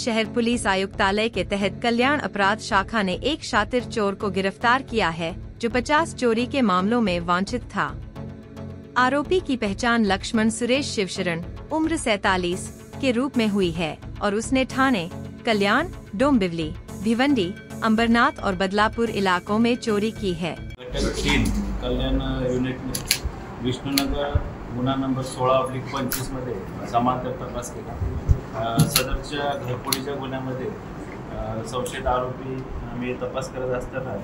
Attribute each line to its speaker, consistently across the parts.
Speaker 1: शहर पुलिस आयुक्तालय के तहत कल्याण अपराध शाखा ने एक शातिर चोर को गिरफ्तार किया है, जो 50 चोरी के मामलों में वांछित था। आरोपी की पहचान लक्ष्मण सुरेश शिवशरण उम्र 47 के रूप में हुई है और उसने ठाणे, कल्याण, डोंबिवली, भिवंडी, अंबरनाथ और बदलापुर इलाकों में चोरी की है।
Speaker 2: कल्याण युनिट ने विष्णुनगर गुन्हा नंबर 16/25 मध्ये समांतर तपास केला। सदरच्या घरफोडीच्या गुन्ह्यामध्ये संशयित आरोपी आम्ही तपास करत असताना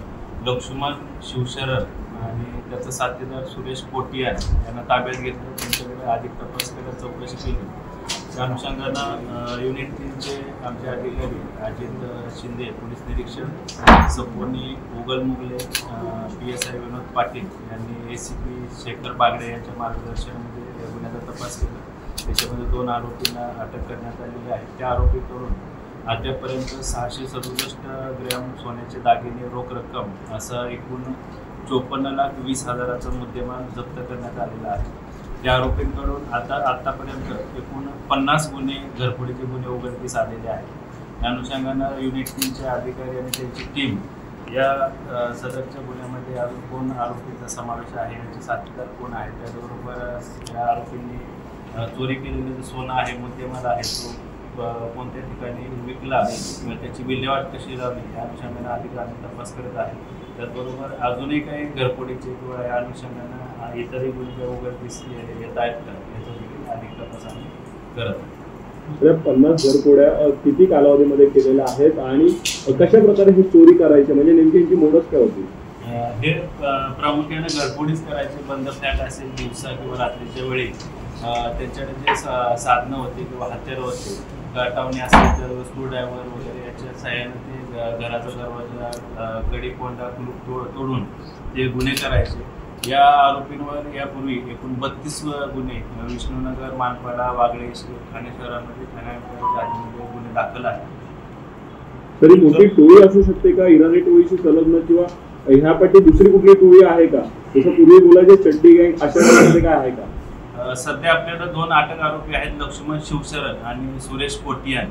Speaker 2: लक्ष्मण शिवशरण आणि त्याचा साथीदार सुरेश पोटिया यांना ताब्यात घेतलं। त्यांच्याकडे अधिक तपास करत चौकशी केली। त्या अनुषंगानं युनिट 3चे आमचे अधिकारी अजित शिंदे पोलीस निरीक्षक, सपोनी उगल मुगले, PSI विनोद पाटील यांनी ACP शेखर बागडे यांच्या मार्गदर्शनामध्ये या गुन्ह्याचा तपास केला। त्याच्यामध्ये 2 आरोपींना अटक करण्यात आलेली आहे। त्या आरोपीकडून अद्यापर्यंत 667 ग्रॅम सोन्याचे दागिने, रोख रक्कम असा एकूण 54,20,000चा मुद्देमाल जप्त करण्यात आलेला आहे। त्या आरोपींकडून आतापर्यंत एकूण 50 गुन्हे, घरफोडीचे गुन्हे उघडकीस आलेले आहेत। या अनुषंगानं युनिट 3चे अधिकारी आणि त्यांची टीम या सदरच्या गुन्ह्यामध्ये अजून कोण आरोपींचा समावेश आहे, यांचे साथीदार कोण आहेत, त्याचबरोबर या आरोपींनी चोरी केलेलं जे सोनं आहे, मुद्देमाल आहे, तो कोणत्या ठिकाणी विकला किंवा त्याची विल्हेवाट कशी लावली या अनुषंगानं अधिक आम्ही तपास करत आहे। त्याचबरोबर अजूनही काही घरफोडीचे किंवा या अनुषंगानं इतरही गुन्हे उघडकीस येत आहेत का याचा अधिक तपास आम्ही करत आहोत।
Speaker 3: या 50 घरफोड्या किती कालावधीमध्ये केलेल्या आहेत आणि कशा प्रकारे ही चोरी करायची, म्हणजे नेमकी यांची मोडच काय होती?
Speaker 2: हे प्रामुख्याने घरफोडीच करायचे। बंद फ्लॅट असेल, दिवसा किंवा रात्रीच्या वेळी त्यांच्याकडे जे साधनं होती किंवा हत्यारं होते, गाठावणी असेल तर स्क्रूड्रायव्हर वगैरे याच्या सहाय्याने ते घराचा दरवाजा, कडी, कोंडा, कुलूप तोडून ते गुन्हे करायचे। या आरोपींवर यापूर्वी एकूण 32 गुन्हे विष्णुनगर, मानपाडा, वागळे, ठाणे शहरामध्ये ठाण्याच्या हद्दीमध्ये गुन्हे दाखल आहेत।
Speaker 3: तरी मोठी टोळी असू शकते का इराणी टोळीशी संलग्न, किंवा ह्यापैकी दुसरी कुठली टोळी आहे का? जसं पूर्वी बोलायचे चड्डी गँग, अशा प्रकारचे काय आहे का?
Speaker 2: सध्या आपल्याकडे 2 अटक आरोपी आहेत, लक्ष्मण शिवशरण आणि सुरेश पोटियान।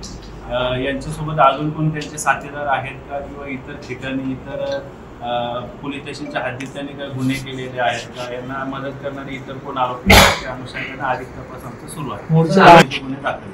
Speaker 2: यांच्यासोबत अजून कोण त्यांचे साथीदार आहेत का, किंवा इतर ठिकाणी इतर पोलीस स्टेशनच्या हद्दीत त्यांनी काही गुन्हे केलेले आहेत का, यांना मदत करणारे इतर कोण आरोपी आहेत, त्या अनुषंगाने अधिक तपास आमचा सुरू आहे। गुन्हे दाखल